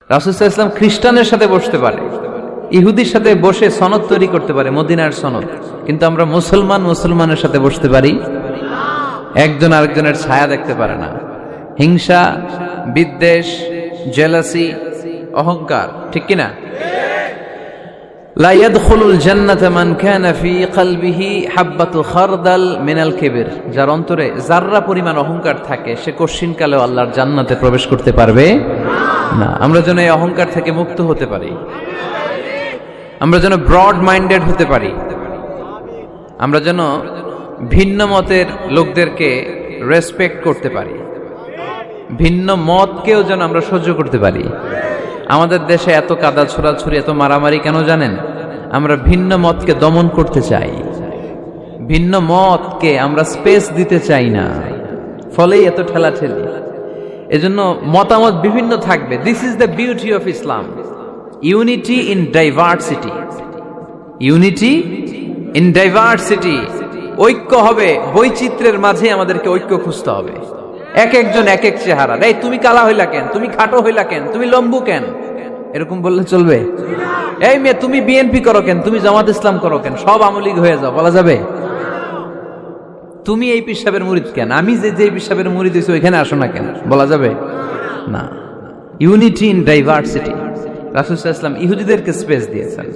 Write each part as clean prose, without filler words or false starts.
রাসূল সাল্লাল্লাহু আলাইহি ওয়াসাল্লাম খ্রিস্টানের সাথে বসতে পারে, ইহুদির সাথে বসে সনদ তৈরি করতে পারে, মদিনার সনদ। কিন্তু আমরা মুসলমানের সাথে বসতে পারি, একজন আরেকজনের ছায়া দেখতে পারে না। হিংসা, বিদ্বেষ, জেলাসি, অহংকার, ঠিক কিনা? লা ইয়াদখুলুল জান্নাতা মান কানা ফি কলবিহি হাববাতু খারদাল মিনাল কিবর। যার অন্তরে যাররা পরিমাণ অহংকার থাকে সে কশিনকালেও আল্লাহর জান্নাতে প্রবেশ করতে পারবে না। আমরা যেন এই অহংকার থেকে মুক্ত হতে পারি, আমরা যেন ব্রড মাইন্ডেড হতে পারি, আমরা যেন ভিন্ন মতের লোকদেরকে রেসপেক্ট করতে পারি, ভিন্ন মতকেও যেন আমরা সহ্য করতে পারি। আমাদের দেশে এত কাদা ছোড়াছুরি, এত মারামারি কেন জানেন? আমরা ভিন্ন মতকে দমন করতে চাই, ভিন্ন মতকে আমরা স্পেস দিতে চাই না, ফলেই এত ঠেলাঠেলি। এজন্য মতামত বিভিন্ন থাকবে। This is the beauty of Islam, unity in diversity, unity in diversity. ঐক্য হবে, বৈচিত্র্যের মাঝে আমাদেরকে ঐক্য খুঁজতে হবে। এক একজন এক এক চেহারা। এই তুমি কালা হইলা কেন, তুমি খাটো হইলা কেন, তুমি লম্বু কেন, এরকম বললে চলবে? এই মেয়ে তুমি বিএনপি করো কেন, তুমি জামাত ইসলাম করো কেন, সব আমলিগ হয়ে যাও, বলা যাবে? তুমি এই পীর সাহেবের মুরিদ কেন, আমি যে পীর সাহেবের মুরিদ হইছি ওইখানে আসো না কেন, বলা যাবে না। Unity in diversity. রাসূল সাল্লাল্লাহু আলাইহি ওয়াসাল্লাম ইহুদিদেরকে স্পেস দিয়েছেন,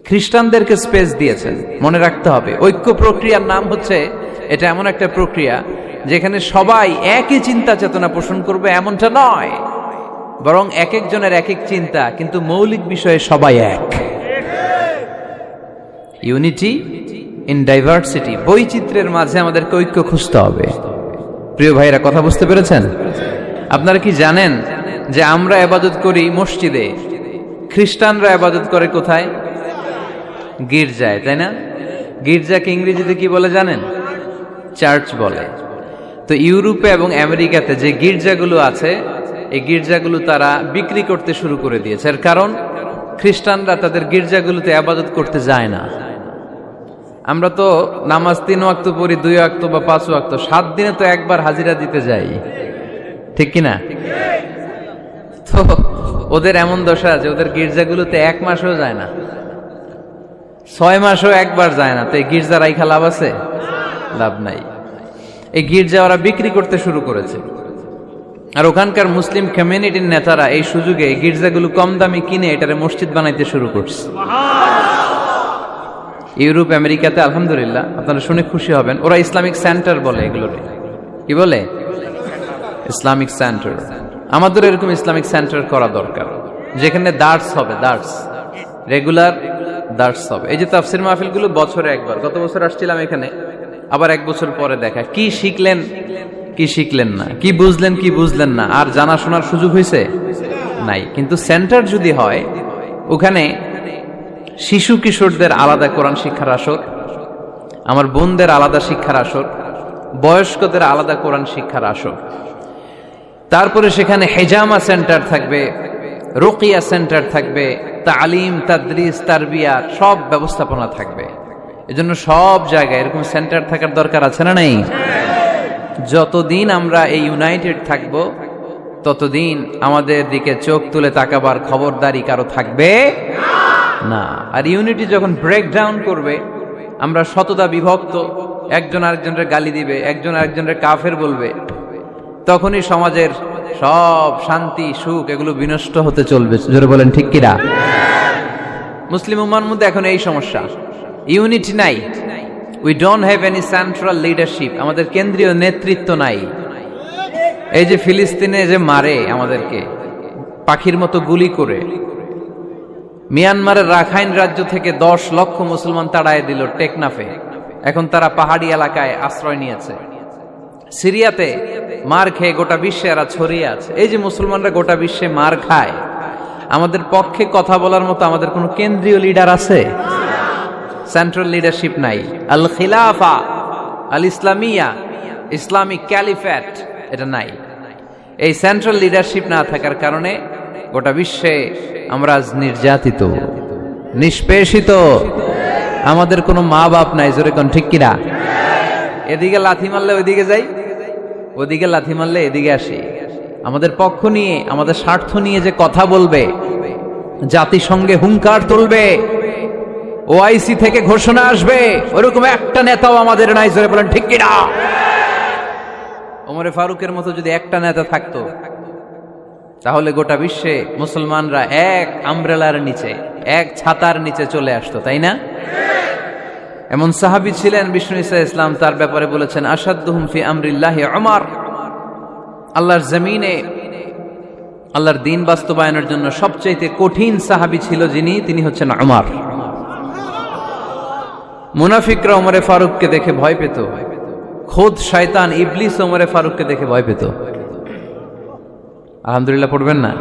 খ্রিস্টানদেরকে স্পেস দিয়েছেন। মনে রাখতে হবে, ঐক্য প্রক্রিয়ার নাম হচ্ছে, এটা এমন একটা প্রক্রিয়া যেখানে সবাই একই চিন্তা চেতনা পোষণ করবে এমনটা নয়, বরং এক একজনের এক এক চিন্তা, কিন্তু মৌলিক বিষয়ে সবাই এক। ইউনিটি ইন ডাইভার্সিটি, বৈচিত্র্যের মাঝে আমাদেরকে ঐক্য খুঁজতে হবে। প্রিয় ভাইরা, কথা বুঝতে পেরেছেন? আপনারা কি জানেন যে আমরা ইবাদত করি মসজিদে, খ্রিস্টানরা ইবাদত করে কোথায়? গির্জায়, তাই না? গির্জাকে ইংরেজিতে কি বলে জানেন? চার্চ বলে। তো ইউরোপে এবং আমেরিকাতে যে গির্জাগুলো আছে, এই গির্জাগুলো তারা বিক্রি করতে শুরু করে দিয়েছে। এর কারণ, খ্রিস্টানরা তাদের গির্জাগুলোতে ইবাদত করতে যায় না। আমরা তো নামাজ 3 ওয়াক্ত পড়ি, 2 ওয়াক্ত বা 5 ওয়াক্ত, 7 দিনে তো একবার হাজিরা দিতে যাই, ঠিক কিনা? তো ওদের এমন দশা যে ওদের গির্জাগুলোতে 1 মাসও যায় না, 6 মাসও একবার যায় না। তো এই গির্জা রাইখা লাভ আছে? লাভ নাই। এই গির্জা ওরা বিক্রি করতে শুরু করেছে, আর ওখানকার মুসলিম কমিউনিটির নেতারা এই সুযোগে এই গির্জাগুলো কম দামে কিনে এটারে মসজিদ বানাইতে শুরু করছে। ইউরোপ আমেরিকাতে আলহামদুলিল্লাহ, আপনারা শুনে খুশি হবেন, ওরা ইসলামিক সেন্টার বলে এগুলোরে। কি বলে? Islamic centre. আমাদের এরকম ইসলামিক সেন্টার করা দরকার, যেখানে দার্স হবে, দার্স, রেগুলার দার্স হবে। এই যে তাফসির মাহফিলগুলো বছরে একবার, গত বছর আসছিলাম এখানে, আবার 1 বছর পরে দেখা, কি শিখলেন কি শিখলেন না, কি বুঝলেন কি বুঝলেন না, আর জানা শোনার সুযোগ হয়েছে নাই। কিন্তু সেন্টার যদি হয়, ওখানে শিশু কিশোরদের আলাদা কোরআন শিক্ষার আসর, আমার বোনদের আলাদা শিক্ষার আসর, বয়স্কদের আলাদা কোরআন শিক্ষার আসর, তারপরে সেখানে হেজামা সেন্টার থাকবে, রুকিয়া সেন্টার থাকবে, তালিম, তাদরিস, তারবিয়াত, সব ব্যবস্থাপনা থাকবে। এজন্য সব জায়গায় এরকম সেন্টার থাকার দরকার আছে না নাই? যতদিন আমরা এই ইউনাইটেড থাকব, ততদিন আমাদের দিকে চোখ তুলে তাকাবার খবরদারি কারো থাকবে না। আর ইউনিটি যখন ব্রেক ডাউন করবে, আমরা শততা বিভক্ত, একজন আরেকজনের গালি দিবে, একজন আরেকজনের কাফের বলবে, তখনই সমাজের সব শান্তি সুখ এগুলো বিনষ্ট হতে চলবে। জোরে বলেন ঠিক কিনা? মুসলিম উম্মাহর মধ্যে এখন এই সমস্যা, ইউনিটি নাই। We don't have any central leadership, আমাদের কেন্দ্রীয় নেতৃত্ব নাই। এই যে ফিলিস্তিনে যে মারে আমাদেরকে পাখির মতো গুলি করে, মিয়ানমারের রাখাইন রাজ্য থেকে 10 লক্ষ মুসলমান তাড়ায় দিল টেকনাফে, এখন তারা পাহাড়ি এলাকায় আশ্রয় নিয়েছে। সিরিয়াতে মার খেয়ে গোটা বিশ্বে এরা ছড়িয়ে আছে। এই যে মুসলমানরা গোটা বিশ্বে মার খায়, আমাদের পক্ষে কথা বলার মতো আমাদের কোনো কেন্দ্রীয় লিডার আছে? সেন্ট্রাল লিডারশিপ নাই। আল খিলাফা আল ইসলামিয়া, ইসলামিক ক্যালিফেট, এটা নাই। এই সেন্ট্রাল লিডারশিপ না থাকার কারণে গোটা বিশ্বে আমরা নির্যাতিত, নিষ্পেষিত, আমাদের কোনো মা বাপ নাই। জোরে কোন ঠিক কিনা? এদিকে লাথি মারলে ওইদিকে যাই, ওদিকে লাথি মারলে এদিকে আসি। আমাদের পক্ষ নিয়ে, আমাদের স্বার্থ নিয়ে যে কথা বলবে, জাতিসংঘে হুঙ্কার তুলবে, ওআইসি থেকে ঘোষণা আসবে, ওরকম একটা নেতাও আমাদের নাই। জোরে বলেন ঠিক কিনা? ওমরে ফারুকের মতো যদি একটা নেতা থাকতো, তাহলে গোটা বিশ্বে মুসলমানরা এক আমব্রেলার নিচে, এক ছাতার নিচে চলে আসতো, তাই না? এমন সাহাবী ছিলেন বিষ্ণু ঈসা ইসলাম তার ব্যাপারে বলেছেন, আসাদুহুম ফি আমরিল্লাহি উমর। আল্লাহর জমিনে আল্লাহর দ্বীন বাস্তবায়নের জন্য সবচেয়ে কঠিন সাহাবী ছিল যিনি, তিনি হচ্ছেন উমর। মুনাফিকরা ওমরে ফারুককে দেখে ভয় পেত, খোদ শয়তান ইবলিস ওমরে ফারুককে দেখে ভয় পেত। আলহামদুলিল্লাহ পড়বেন না?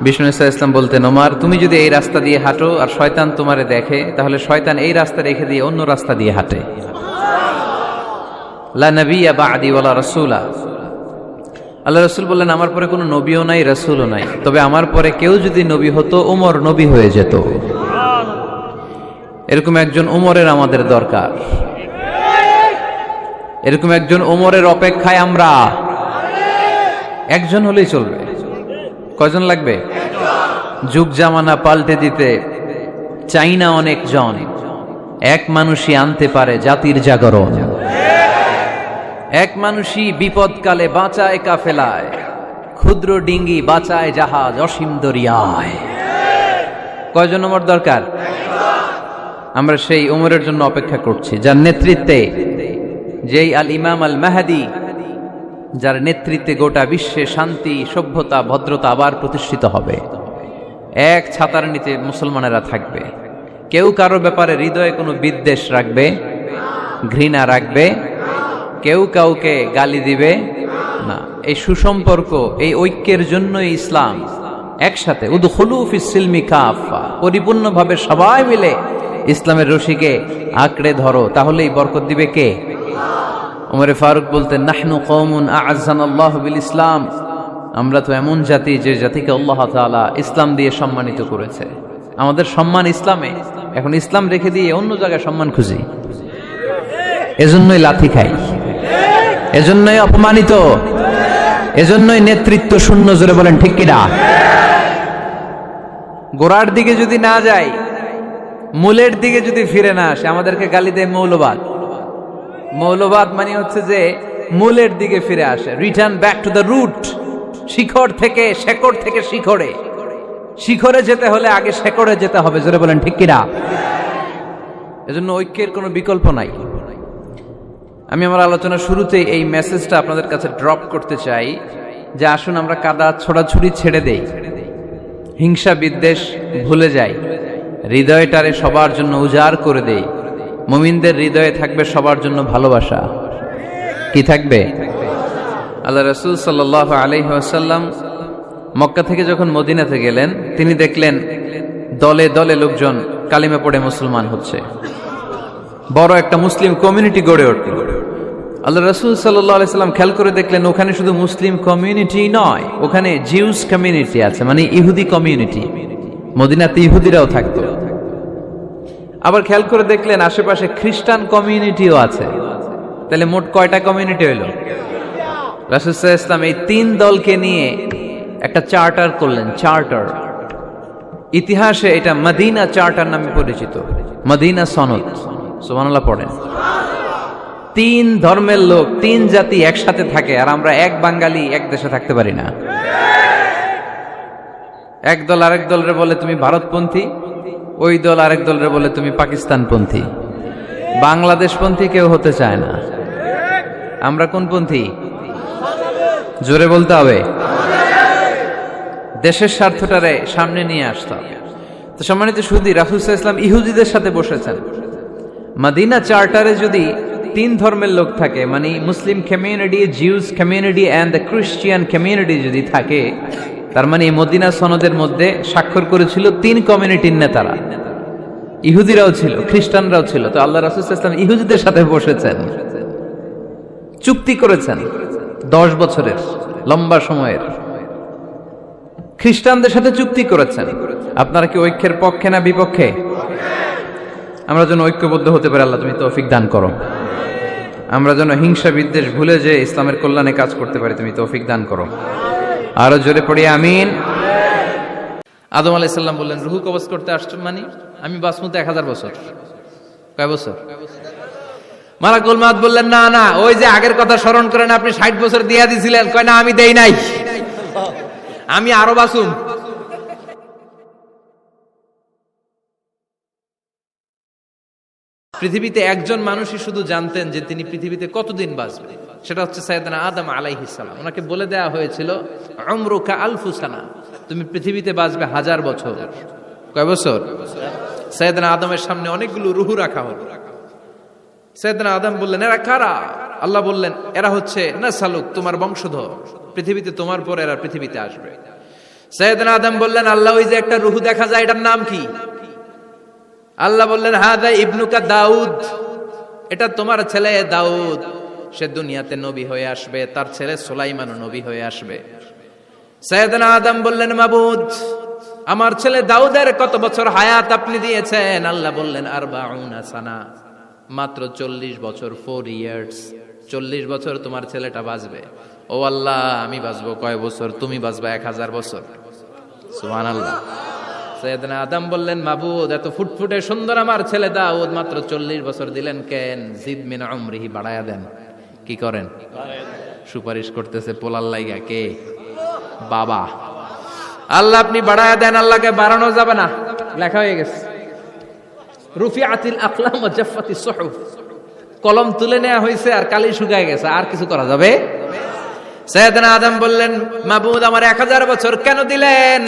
বিষ্ণু ঈসা ইসলাম বলতেন, ওমর তুমি যদি এই রাস্তা দিয়ে হাঁটো আর শয়তান তোমারে দেখে, তাহলে শয়তান এই রাস্তা রেখে দিয়ে অন্য রাস্তা দিয়ে হাঁটে। লা নবিয়্যা বা'দি ওয়ালা রাসূলা। আল্লাহ রাসূল বললেন, আমার পরে কোনো নবীও নাই, রাসূলও নাই, তবে আমার পরে কেউ যদি নবী হতো, ওমর নবী হয়ে যেত। এরকম একজন ওমরের আমাদের দরকার। এরকম একজন ওমরের অপেক্ষায় আমরা। একজন হলেই চলবে। কয়জন লাগবে? যুগ জামানা পাল্টে দিতে চাই না অনেক জন, এক মানুষই আনতে পারে জাতির জাগরণ। এক মানুষই বিপদকালে বাঁচায় কাফেলায়, ক্ষুদ্র ডিঙ্গি বাঁচায় জাহাজ অসীম দরিয়ায়। কয়জন ওমর দরকার? আমরা সেই ওমরের জন্য অপেক্ষা করছি, যার নেতৃত্বে, যেই আল ইমাম আল মাহদি, যার নেতৃত্বে গোটা বিশ্বে শান্তি, সভ্যতা, ভদ্রতা আবার প্রতিষ্ঠিত হবে। এক ছাতার নিচে মুসলমানেরা থাকবে, কেউ কারো ব্যাপারে হৃদয়ে কোনো বিদ্বেষ রাখবে, ঘৃণা রাখবে, কেউ কাউকে গালি দিবে না। এই সুসম্পর্ক, এই ঐক্যের জন্যই ইসলাম। একসাথে উদখুলু ফিস সিলমি কাফা, পরিপূর্ণভাবে সবাই মিলে ইসলামের রশিকে আঁকড়ে ধরো, তাহলেই বরকত দিবে কে? ওমরে ফারুক বলতেন, নাহনু কওমুন আ'আজ্জানাল্লাহু বিল ইসলাম। আমরা তো এমন জাতি যে জাতিকে আল্লাহ তাআলা ইসলাম দিয়ে সম্মানিত করেছে। আমাদের সম্মান ইসলামে, এখন ইসলাম রেখে দিয়ে অন্য জায়গায় সম্মান খুঁজি, এজন্যই লাথি খাই, এজন্যই অপমানিত, এজন্যই নেতৃত্ব শূন্য। জোরে বলেন ঠিক কিনা? গোড়ার দিকে যদি না যাই, মূলের দিকে যদি ফিরে না আসে, আমাদেরকে গালি দেয় মৌলবাদ। মৌলবাদ মানে হচ্ছে যে মূলের দিকে ফিরে আসে, return back to the root. শিখর থেকে, শেকড় থেকে শিখরে, শিখরে যেতে হলে আগে শেকড়ে যেতে হবে। জোরে বলেন ঠিক কিনা? এজন্য ঐক্যের কোনো বিকল্প নাই। আমি আমার আলোচনার শুরুতেই এই মেসেজটা আপনাদের কাছে ড্রপ করতে চাই যে আসুন আমরা কাদা ছোড়াছুড়ি ছেড়ে দেই, হিংসা বিদ্বেষ ভুলে যাই, হৃদয়টারে সবার জন্য উজাড় করে দেই। মুমিনদের হৃদয়ে থাকবে সবার জন্য ভালোবাসা। কি থাকবে? আল্লাহ রাসূল সাল্লাল্লাহু আলাইহি ওয়াসাল্লাম মক্কা থেকে যখন মদিনাতে গেলেন, তিনি দেখলেন দলে দলে লোকজন কালিমা পড়ে মুসলমান হচ্ছে, বড় একটা মুসলিম কমিউনিটি গড়ে উঠল। আল্লাহ রাসূল সাল্লাল্লাহু আলাইহি ওয়াসাল্লাম খেয়াল করে দেখলেন ওখানে শুধু মুসলিম কমিউনিটি নয়, ওখানে জিউস কমিউনিটি আছে, মানে ইহুদি কমিউনিটি। মদিনাতে ইহুদিরাও থাকতো। আবার খেয়াল করে দেখলেন আশেপাশে খ্রিস্টান কমিউনিটিও আছে। তাহলে মোট কয়টা কমিউনিটি হইল? রাসূল সাল্লাল্লাহু আলাইহি ওয়াসাল্লাম এই তিন দলকে নিয়ে একটা চার্টার করলেন, চার্টার। ইতিহাসে এটা মদিনা চার্টার নামে পরিচিত, মদিনা সনদ। সুবহানাল্লাহ পড়েন। তিন ধর্মের লোক, তিন জাতি একসাথে থাকে, আর আমরা এক বাঙালি এক দেশে থাকতে পারি না। এক দল আরেক দলরে বলে তুমি ভারতপন্থী, ওই দল আরেক দলরে বলে তুমি পাকিস্তানপন্থী। বাংলাদেশপন্থী কেউ হতে চায় না। আমরা কোন পন্থী? জোরে বলতে হবে। দেশের স্বার্থটারে সামনে নিয়ে আসতে হবে। তো সম্মানিত সুধী, রাসূল সাল্লাল্লাহু আলাইহি ওয়াসাল্লাম ইহুদিদের সাথে বসেছেন। মদিনা চার্টারে যদি তিন ধর্মের লোক থাকে, মানে Muslim community, Jews community and the Christian community যদি থাকে, তার মানে এই মদিনা সনদের মধ্যে স্বাক্ষর করেছিল তিন কমিউনিটির নেতারা। ইহুদিরাও ছিল, খ্রিস্টানরাও ছিল। তো আল্লাহ রাসূল সাল্লাল্লাহু আলাইহি ওয়াসাল্লাম ইহুদিদের সাথে বসেছেন, চুক্তি করেছেন 10 বছরের লম্বা সময়ের। খ্রিস্টানদের সাথে চুক্তি করেছেন। আপনারা কি ঐক্যের পক্ষে না বিপক্ষে? আমরা যেন ঐক্যবদ্ধ হতে পারি, আল্লাহ তুমি তৌফিক দান করো। আমরা যেন হিংসা বিদ্বেষ ভুলে যে ইসলামের কল্যাণে কাজ করতে পারি, তুমি তৌফিক দান করো। আরো জোরে পড়ি আমিন। আদম আলাইহিস সালাম বললেন, রুহু কবজ করতে আসছো মানে? আমি বাঁচবো 1000 বছর। কয় বছর? মালাকুল মাউত বললেন, না না, ওই যে আগের কথা স্মরণ করেন, আপনি 60 বছর দিয়া দিছিলেন। কয় না, আমি দেই নাই, আমি আরো বাঁচুম। পৃথিবীতে একজন মানুষই শুধু জানতেন যে তিনি পৃথিবীতে কতদিন বাঁচবেন, সেটা হচ্ছে সাইয়েদনা আদম আলাইহিস সালাম। ওনাকে বলে দেওয়া হয়েছিল, উমরুকা আলফু সানা, তুমি পৃথিবীতে বাঁচবে 1000 বছর। কয় বছর? সাইয়েদনা আদমের সামনে অনেকগুলো রুহু রাখা হলো। সাইয়েদনা আদম বললেন, এরা কারা? আল্লাহ বললেন, এরা হচ্ছে নাসালুক, তোমার বংশধর, পৃথিবীতে তোমার পর এরা পৃথিবীতে আসবে। সাইয়েদনা আদম বললেন, আল্লাহ, ওই যে একটা রুহু দেখা যায়, এটার নাম কি? আল্লাহ বললেন, হাদা ইবনুকা দাউদ, এটা তোমার ছেলে দাউদ, সে দুনিয়াতে নবী হয়ে আসবে, তার ছেলে সুলাইমানও নবী হয়ে আসবে। সাইয়েদনা আদম বললেন, মাবুদ, আমার ছেলে দাউদের কত বছর হায়াত আপনি দিয়েছেন? আল্লাহ বললেন, 40 সানা, মাত্র 40 বছর, 4 ইয়ার্স, 40 বছর তোমার ছেলেটা বাঁচবে। ও আল্লাহ, আমি বাঁচবো কয় বছর? তুমি বাঁচবা 1000 বছর। সুবহানাল্লাহ। সাইয়েদনা আদম বললেন, মাবুদ, এত ফুটফুটে সুন্দর আমার ছেলে দাউদ, মাত্র 40 বছর দিলেন কেন? জিদ মিন উমরিহি, বাড়ায়া দেন। কি করেন? সুপারিশ করতেছে পোলার লাইগা। কে? বাবা। আল্লাহ, আপনি বাড়ায়া দেন। আল্লাহকে বাড়ানো যাবে না, লেখা হয়ে গেছে। রুফিআতিল আকলাম ওয়া জাফফাতিস সুহুফ, কলম তুলে নেওয়া হয়েছে আর কালি শুকায় গেছে, আর কিছু করা যাবে? সাইয়েদনা আদম বললেন, মাবুদ, আমার 1000 বছর কেন দিলেন?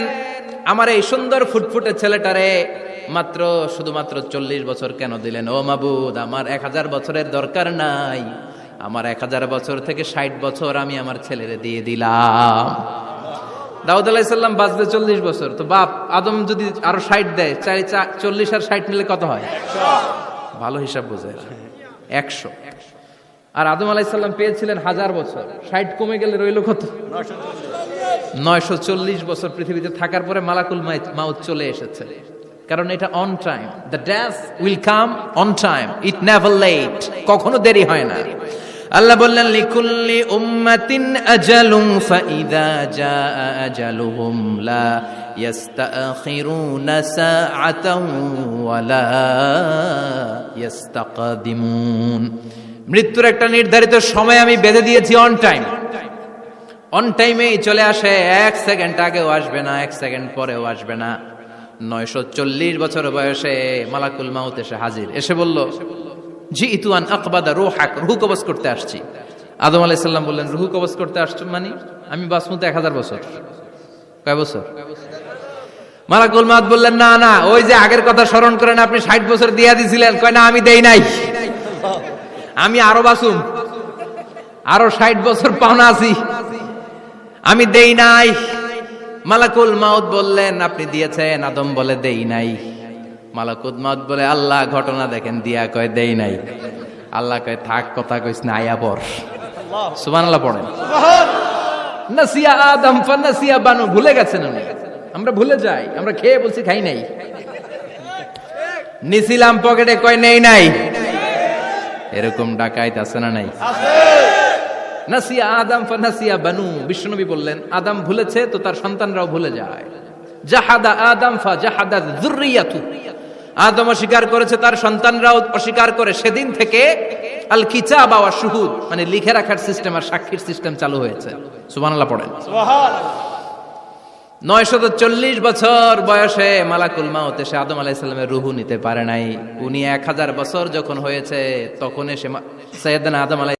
আমার এই সুন্দর ফুটফুটে ছেলেটারে মাত্র শুধুমাত্র 40 বছর কেন দিলেন? ও মাবুদ, আমার 1000 বছরের দরকার নাই, আমার 1000 বছর থেকে 60 বছর আমি আমার ছেলেরে দিয়ে দিলাম। দাউদ আলাইহিস সালাম বাঁচবে 40 বছর, তো বাপ আদম যদি আরো 60 দেয়, 40 আর 60 মিলে কত হয়? 100। ভালো হিসাব বোঝে, 100। আর আদম আলাইহিস সালাম পেয়েছিলেন 1000 বছর, 60 কমে গেলে রইল কত? 940 বছর পৃথিবীতে থাকার পরে মালাকুল মাউত চলে এসেছে। কারণ এটা on time, the death will come on time, it never late, কখনো দেরি হয় না। আল্লাহ বললেন, লিকুল্লি উম্মাতিন আজালুন ফাইদা জাআ আজালুহুম লা ইস্তাখিরুনা সাআতান ওয়ালা ইস্তাকদিমুন। মৃত্যুর একটা নির্ধারিত সময় আমি বেঁধে দিয়েছি, অন টাইম। অন টাইমেই চলে আসে, 1 সেকেন্ড আগেও আসবে না, 1 সেকেন্ড পরেও আসবে না। 940 বছর বয়সে মালাকুল মাউত এসে হাজির, এসে বলল, জিইতু আন আকবাদা রূহাক, রূহ কবজ করতে আসছি। আদম আলাইহিস সালাম বললেন, রূহ কবজ করতে আসছো মানে? আমি বাঁচবো 1000 বছর। কয় বছর? মালাকুল মাউত বললেন, না না, ওই যে আগের কথা স্মরণ করেন, আপনি 60 বছর দিয়া দিছিলেন। কয় না, আমি দেই নাই, আমি আরো বাঁচুম, আরো 60 বছর পাওনা আছি, আমি দেই নাই। মালাকুল মাউত বললেন, আপনি দিয়েছেন? আদম বলে, দেই নাই। মালাকুল মাউত বলে, আল্লাহ, ঘটনা দেখেন। দিয়া কয়, দেই নাই। আল্লাহ কয়, থাক, কথা কইস না, আয়া পড়। সুবহানাল্লাহ পড়েন। নাসিয়া আদম ফানাসিয়া বানু, ভুলে গেছেন উনি। আমরা ভুলে যাই, আমরা খেয়ে বলছি খাই নাই, নিছিলাম পকেটে, কয় নেই নাই। এরকম ডাকাইত আছে না নাই? নাসিয়া আদম ফানাসিয়া বানু, বিশ্বনবী বললেন, আদম ভুলেছে তো তার সন্তানরাও ভুলে যায়। জাহাদা আদম ফাজাহাদা যুররিয়াতু, আদম অস্বীকার করেছে, তার সন্তানরাও অস্বীকার করে। সেদিন থেকে আল কিতাব ওয়া শুহুদ, মানে লিখে রাখার সিস্টেম আর সাক্ষীর সিস্টেম চালু হয়েছে। সুবহানাল্লাহ পড়েন। সুবহানাল্লাহ। 940 বছর বয়সে মালাকুল মাউত এসে আদম আলাইহিস সালামের রূহ নিতে পারে নাই। উনি 1000 বছর যখন হয়েছে তখন এসে সাইয়েদনা আদম আলাইহিস